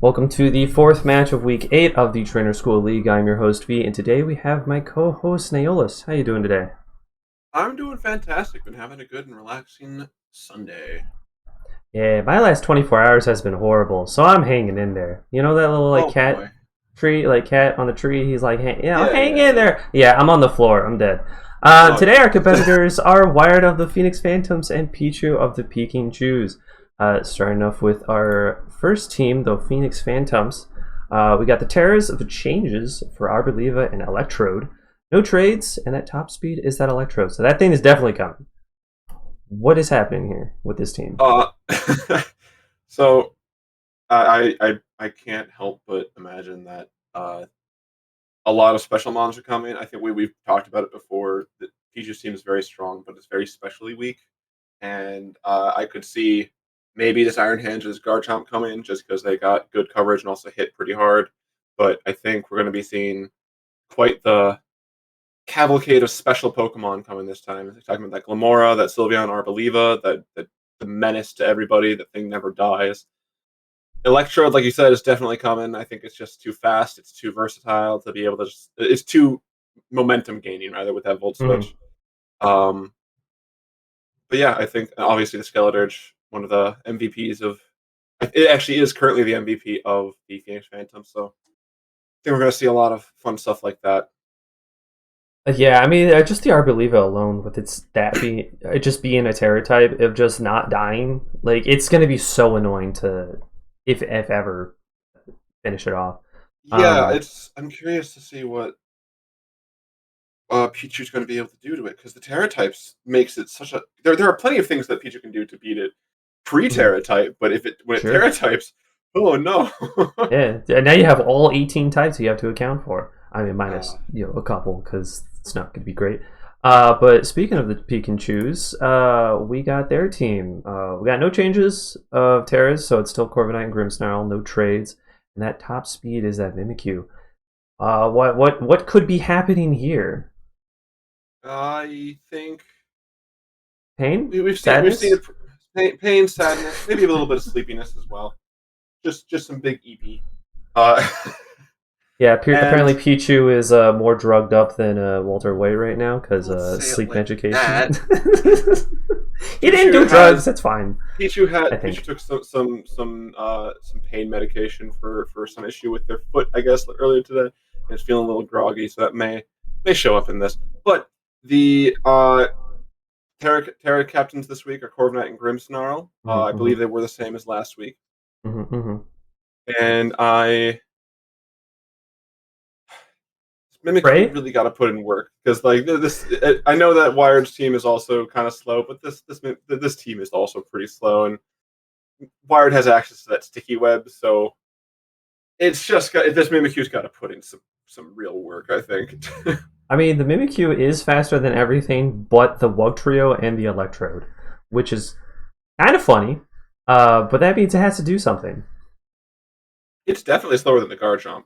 Welcome to the fourth match of Week 8 of the Trainer School League. I'm your host V, and today we have my co-host Naolis. How you doing today? I'm doing fantastic. Been having a good and relaxing Sunday. Yeah, my last 24 hours has been horrible, so I'm hanging in there. You know that little Oh cat boy. tree, cat on the tree? He's like, Yeah, hang yeah, in yeah. there. Yeah, I'm on the floor. I'm dead. Oh Today our god. competitors are Wired of the Phoenix Phantoms and Pichu of the Peking Chus. Starting off with our first team, the Phoenix Phantoms. We got the Terrors of the Changes for Arbeliva and Electrode. No trades, and that top speed is that Electrode. So that thing is definitely coming. What is happening here with this team? uh so I can't help but imagine that a lot of special mons are coming. I think we've talked about it before. The Pichu team is very strong, but it's very specially weak. And I could see maybe this Iron Hands is Garchomp coming just because they got good coverage and also hit pretty hard. But I think we're going to be seeing quite the cavalcade of special Pokemon coming this time. They're talking about that Glamora, that Sylveon Arboliva, that the menace to everybody. That thing never dies. Electrode, like you said, is definitely coming. I think it's just too fast. It's too versatile to be able to. It's too momentum gaining rather with that Volt Mhm. Switch. Um, but yeah, I think obviously the Skeledirge, one of the MVPs of. It actually is currently the MVP of the Phoenix Phantom. So I think we're going to see a lot of fun stuff like that. Yeah, I mean, just the Arboliva alone, with its that being it just being a Terra type of just not dying, like it's gonna be so annoying to, if ever, finish it off. Yeah, Um, it's. I'm curious to see what Pichu's going to be able to do to it because the Terra types makes it such a. There are plenty of things that Pichu can do to beat it mhm, pre-Terra type, but when it sure. Terra types, oh no. Yeah, and now you have all 18 types you have to account for. I mean, minus uh, a couple because it's not going to be great. But speaking of the peek and choose, we got their team. We got no changes of Terras, so it's still Corviknight and Grimmsnarl, no trades, and that top speed is that Mimikyu. What could be happening here? I think Pain, we've seen sadness. it, pain, sadness, maybe a little bit of sleepiness as well. Just some big EP. Uh, Yeah, apparently and Pichu is more drugged up than Walter White right now because don't say it sleep like medication. that. He didn't Pichu do drugs. has That's fine. I Pichu think. took some pain medication for some issue with their foot, I guess, earlier today, and it's feeling a little groggy, so that may show up in this. But the Terra captains this week are Corviknight and Grimmsnarl. Hmm, I hmm, believe they were the same as last week, hmm, hmm. and I Mimikyu Pray. really got to put in work because like this. I know that Wired's team is also kind of slow, but this team is also pretty slow, and Wired has access to that sticky web, so it's just got this Mimikyu's got to put in some real work, I think. I mean, the Mimikyu is faster than everything but the Wug Trio and the Electrode, which is kind of funny. But that means it has to do something. It's definitely slower than the Garchomp.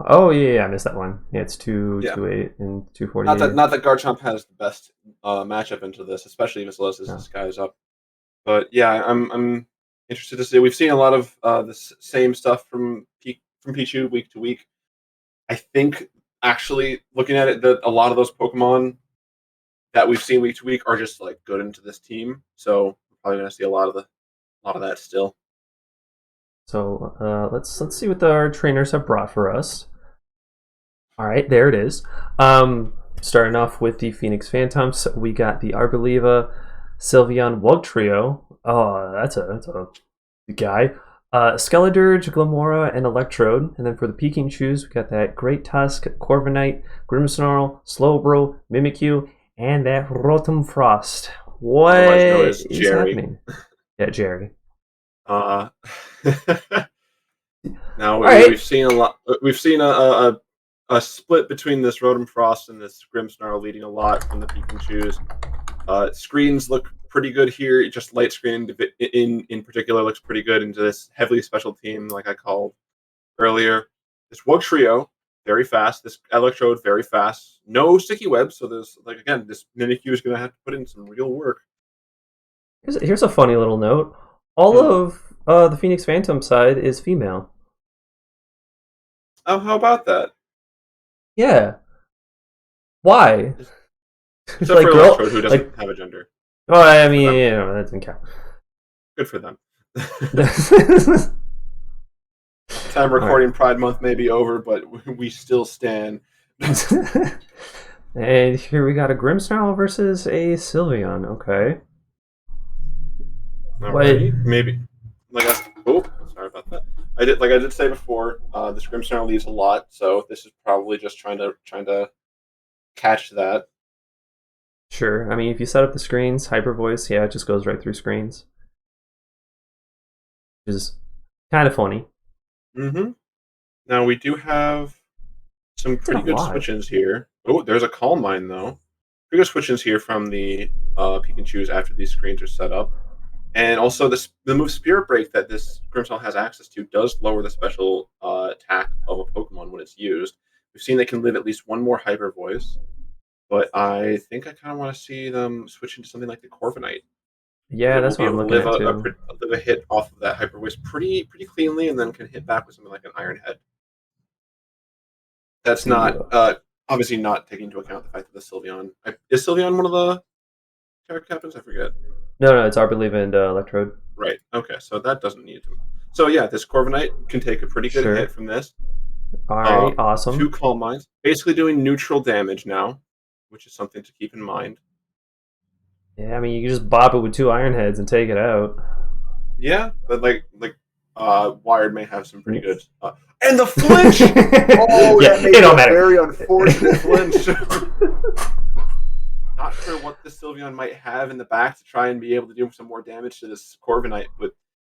Oh yeah, I missed that one. Yeah, it's Yeah, 228 and 248. not that Garchomp has the best matchup into this, especially if Miscellaneous No. disguise up. But yeah, I'm interested to see. We've seen a lot of the same stuff from Pichu week to week. I think actually looking at it, that a lot of those Pokemon that we've seen week to week are just like good into this team. So we're probably going to see a lot of that still. So let's see what our trainers have brought for us. All right, there it is. Starting off with the Phoenix Phantoms, we got the Arboliva, Sylveon Wug Trio. Oh, that's a guy. Skeledirge, Glamora, and Electrode. And then for the Peking Chews, we got that Great Tusk, Corviknight, Grimmsnarl, Slowbro, Mimikyu, and that Rotom Frost. What Otherwise known as is Jerry. happening? Yeah, Jerry. Uh, now All right. we've seen a lot. We've seen a split between this Rotom Frost and this Grimmsnarl, leading a lot from the Peking Chews. Screens look pretty good here. Just light screen in particular looks pretty good into this heavily special team, like I called earlier. This Wug Trio, very fast. This Electrode, very fast. No sticky web, so there's like again, this Mimikyu is going to have to put in some real work. Here's a funny little note. All Hmm. of The Phoenix Phantom side is female. Oh, how about that? Yeah. Why? Except for Like girl, Electrode, who doesn't like. have a gender. Oh, I Good for mean, them. that doesn't count. Good for them. All Time right. recording Pride Month may be over, but we still stand. And here we got a Grimmsnarl versus a Sylveon. Okay. What? Alrighty, maybe. Oh, sorry about that. I did say before, the Scrimsnarl leaves a lot, so this is probably just trying to catch that. Sure. I mean, if you set up the screens, hyper voice, yeah, it just goes right through screens, which is kind of funny. Mm-hmm. Now we do have some Did a pretty good lot. switch-ins here. Oh, there's a Calm Mind though. Pretty good switch-ins here from the Pikachus after these screens are set up. And also, the move Spirit Break that this Grimmsnarl has access to does lower the special attack of a Pokemon when it's used. We've seen they can live at least one more Hyper Voice, but I think I kind of want to see them switch into something like the Corviknight, because Yeah, it will that's be what I'm able to looking live at too. live a hit off of that Hyper Voice pretty cleanly, and then can hit back with something like an Iron Head. Let's That's see. not obviously not taking into account the fact that the Sylveon is Sylveon one of the Terra Captains. I forget. No, it's Arboliva and Electrode. Right. Okay. So that doesn't need to. So yeah, this Corviknight can take a pretty good hit Sure. from this. All Uh, right, two awesome. Calm Minds, basically doing neutral damage now, which is something to keep in mind. Yeah, I mean, you can just bop it with two Iron Heads and take it out. Yeah, but Wired may have some pretty yeah, good. And the flinch. Oh, that may it be don't a matter. very unfortunate flinch. Not sure what the Sylveon might have in the back to try and be able to do some more damage to this Corviknight, but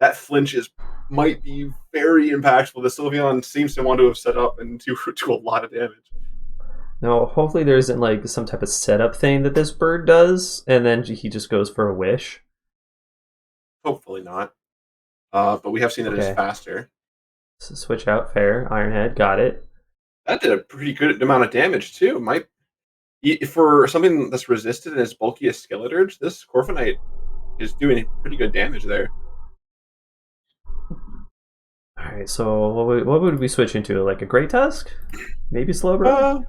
that flinch might be very impactful. The Sylveon seems to want to have set up and do a lot of damage. No, hopefully there isn't like some type of setup thing that this bird does, and then he just goes for a wish. Hopefully not. But we have seen that it is Okay, faster. so switch out, fair. Iron Head, got it. That did a pretty good amount of damage too. Might for something that's resisted and as bulky as Skeleturge, this Corviknight is doing pretty good damage there. All right, so what would we switch into? Like a Great Tusk? Maybe Slowbro? Uh,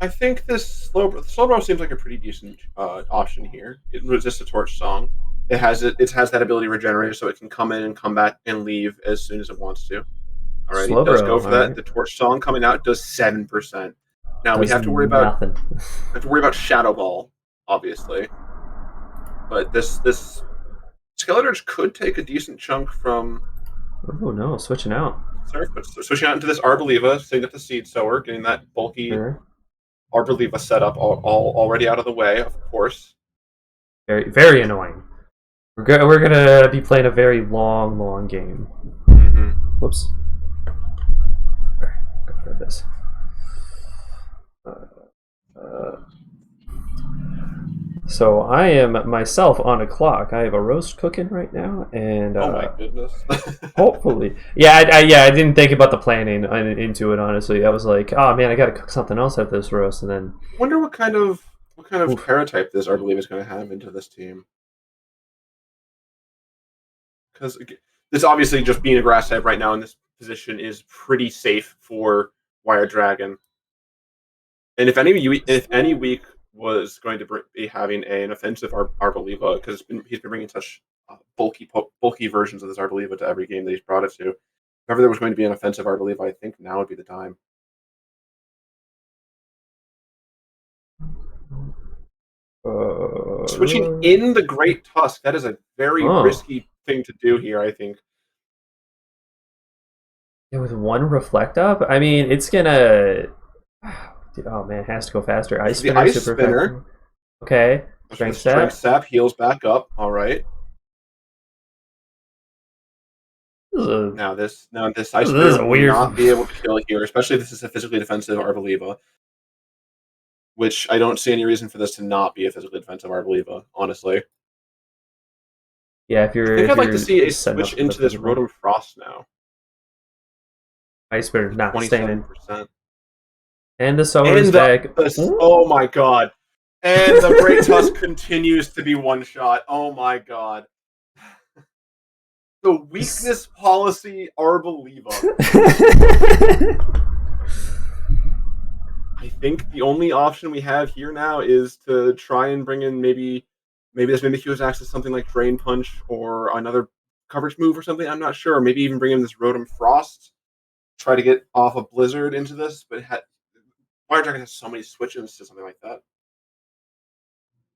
I think this Slowbro seems like a pretty decent option here. It resists a Torch Song. It has that ability regenerator, so it can come in and come back and leave as soon as it wants to. Alrighty, it does Slowbro, go all for that. right. The Torch Song coming out does 7%. Now we Does nothing. have to worry about Shadow Ball, obviously. But this Skeleturge could take a decent chunk from Oh no, switching out. Surf, but switching out into this Arboliva, setting up the Seed Sower, getting that bulky Sure. Arboliva set up all already out of the way, of course. Very, very annoying. We're gonna be playing a very long game. Mm-hmm. Whoops. Go for this. Uh, so I am myself on a clock. I have a roast cooking right now, and Oh my goodness. hopefully, yeah, I didn't think about the planning into it. Honestly, I was like, oh man, I got to cook something else after this roast, and then Wonder what kind of oof. Terra-type this Arboliva is going to have into this team. Because this obviously just being a grass type right now in this position is pretty safe for Wire Dragon. And if any week was going to be having an offensive Arboliva, because he's been bringing such bulky versions of this Arboliva to every game that he's brought it to. If ever there was going to be an offensive Arboliva, I think now would be the time. Switching Uh, in the Great Tusk, that is a very oh, risky thing to do here, I think. yeah, with one reflect up, I mean, it's gonna. Oh man, it has to go faster. Goes Ice for the spinner, Ice super Spinner. effective. Okay, Goes for the strength Strength stat. Sap, heals back up. All right. Now this Ice This is Spinner a will weird. not be able to kill here, especially if this is a physically defensive Arboliva, which I don't see any reason for this to not be a physically defensive Arboliva, honestly. Yeah, I think if I'd like to you're see a setting up switch for the into this physical. Rotom Frost now. Ice spinner, The not staying in. 27%. And the sower is And back. oh my god. And the Great Tusk continues to be one shot. Oh my god. The weakness policy Arbaliva. I think the only option we have here now is to try and bring in maybe this Mimikyu has access to something like Drain Punch or another coverage move or something. I'm not sure. Maybe even bring in this Rotom Frost. Try to get off a Blizzard into this, but Fire Dragon has so many switches to something like that.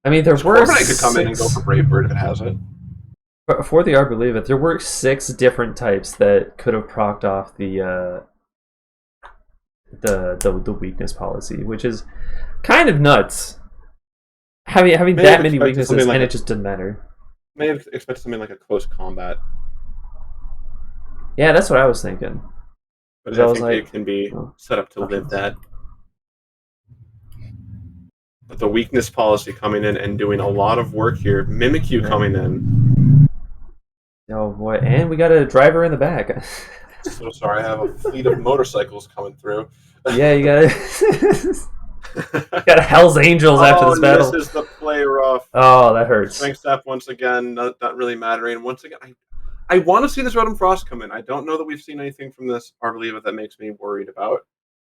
I mean, there were Corviknight could come in and go for Brave Bird if it has it. For the Arbaliva, there were 6 different types that could have procced off the weakness policy, which is kind of nuts. Having that many weaknesses and it just didn't matter. May have expected something like a close combat. Yeah, that's what I was thinking. But I think it can be set up to live that. But the weakness policy coming in and doing a lot of work here. Mimikyu coming in. Oh boy, and we got a driver in the back. So sorry, I have a fleet of motorcycles coming through. Yeah, you got got Hell's Angels after this battle. This is the play rough. Oh, that hurts. Strength step once again, not really mattering. Once again, I want to see this Rotom Frost come in. I don't know that we've seen anything from this Arbaliva that makes me worried about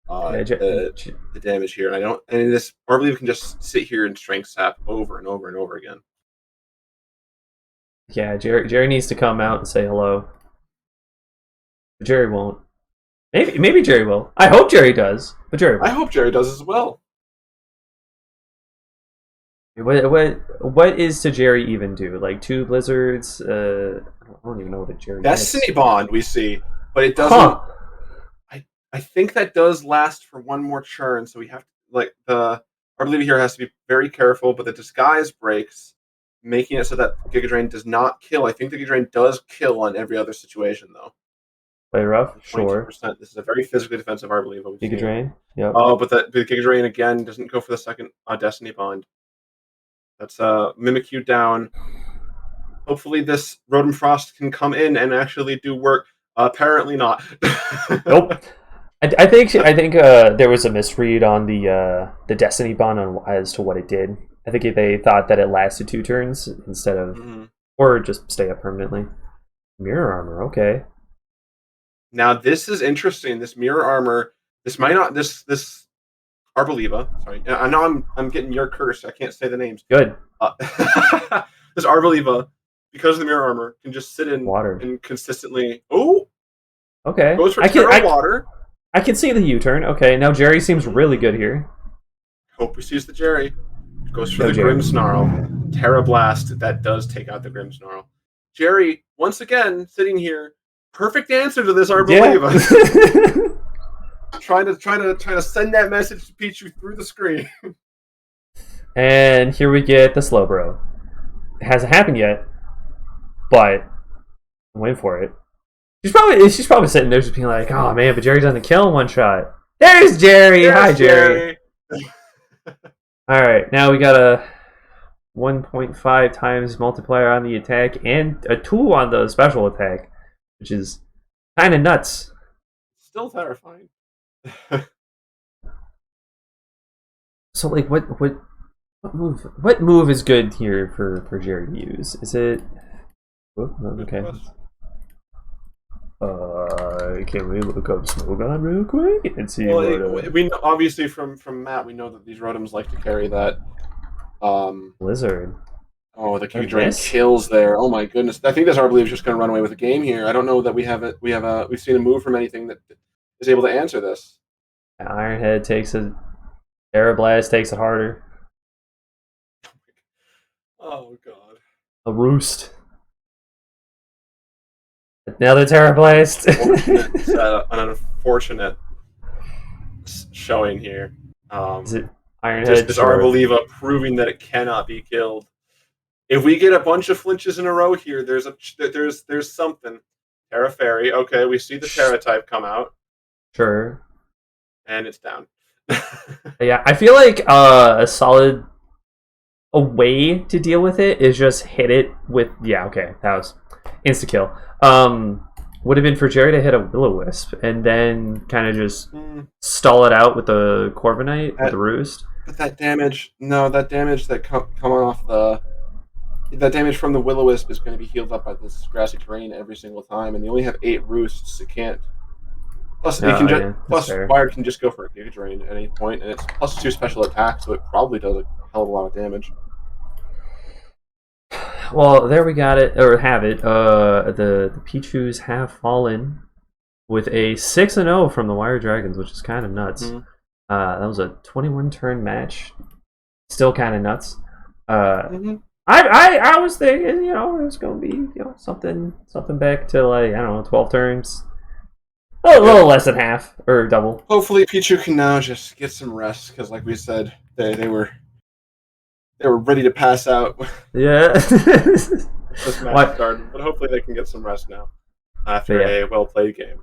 the damage here. And this Arbaliva can just sit here and strength sap over and over and over again. Yeah, Jerry needs to come out and say hello. But Jerry won't. Maybe Jerry will. I hope Jerry does, but Jerry won't. I hope Jerry does as well. What is to Jerry even do? Like 2 blizzards? I don't even know what a Jerry Destiny is. Bond we see, but it doesn't. Huh. I think that does last for one more turn, so we have to the Arbaliva here has to be very careful. But the disguise breaks, making it so that Giga Drain does not kill. I think the Giga Drain does kill on every other situation though. Play rough, sure. This is a very physically defensive Arbaliva. Giga Drain, yep. Oh, but the Giga Drain again doesn't go for the second Destiny Bond. That's Mimikyu down. Hopefully this Rotom Frost can come in and actually do work. Apparently not. Nope. I think there was a misread on the Destiny Bond as to what it did. I think they thought that it lasted 2 turns instead of, or just stay up permanently. Mirror Armor, okay. Now this is interesting. This Mirror Armor. This might not. This Arbaliva. Sorry, I know I'm getting your curse. I can't say the names. Good. This Arbaliva, because of the Mirror Armor, can just sit in water and consistently. Oh. Okay. Goes for water. I can see the U-turn. Okay, now Jerry seems really good here. Hope he sees the Jerry. Goes for the Grimmsnarl. Terra Blast. That does take out the Grimmsnarl. Jerry, once again, sitting here. Perfect answer to this Arbaliva. Yeah. trying to send that message to Pichu through the screen. And here we get the Slowbro. It hasn't happened yet, but I'm waiting for it. She's probably sitting there just being like, "Oh man, but Jerry doesn't kill in one shot." There's Jerry. Hi, Jerry. All right, now we got a 1.5 times multiplier on the attack and a 2 on the special attack, which is kind of nuts. Still terrifying. So, like, what move is good here for Jerry to use? Is it? Oh, okay. Can we look up Smogon real quick and see? We know, obviously from Matt, we know that these Rotoms like to carry that Blizzard. Oh, the Giga Drain kills there. Oh my goodness! I think this Arbaliva is just going to run away with the game here. I don't know that we've seen a move from anything that is able to answer this. Ironhead takes it. Aeroblast takes it harder. Oh god. A roost. Now the Terra Blast. An unfortunate showing here. Is it Ironhead? This Arbaliva proving that it cannot be killed. If we get a bunch of flinches in a row here, there's something. Terra Fairy. Okay, we see the Terra type come out. Sure. And it's down. Yeah, I feel like a way to deal with it is just hit it with that was insta kill. Would have been for Jerry to hit a Will-O-Wisp and then kind of just stall it out with the Corviknight with the Roost. But that damage, that coming off the that damage from the Will-O-Wisp is going to be healed up by this grassy terrain every single time, and you only have 8 roosts. It can't. Plus, it can just Yeah, that's plus fair. Wired can just go for a Giga Drain at any point, and it's +2 special attack, so it probably does a hell of a lot of damage. Well, there we got it, or have it. The Pichus have fallen with a 6-0 from the Wire Dragons, which is kind of nuts. Mm-hmm. That was a 21 turn match. Still kind of nuts. Mm-hmm. I was thinking, it was gonna be, something back to like, I don't know, 12 turns. A little less than half or double. Hopefully, Pichu can now just get some rest because, like we said, they were ready to pass out. Yeah. This match started, but hopefully they can get some rest now after a well played game.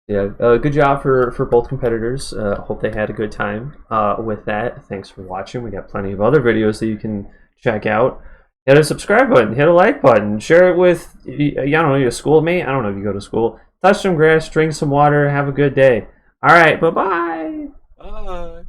Yeah, good job for both competitors. Hope they had a good time with that. Thanks for watching. We got plenty of other videos that you can check out. Hit a subscribe button, hit a like button, share it with, I don't know, your schoolmate. I don't know if you go to school. Touch some grass, drink some water, have a good day. All right, bye-bye. Bye.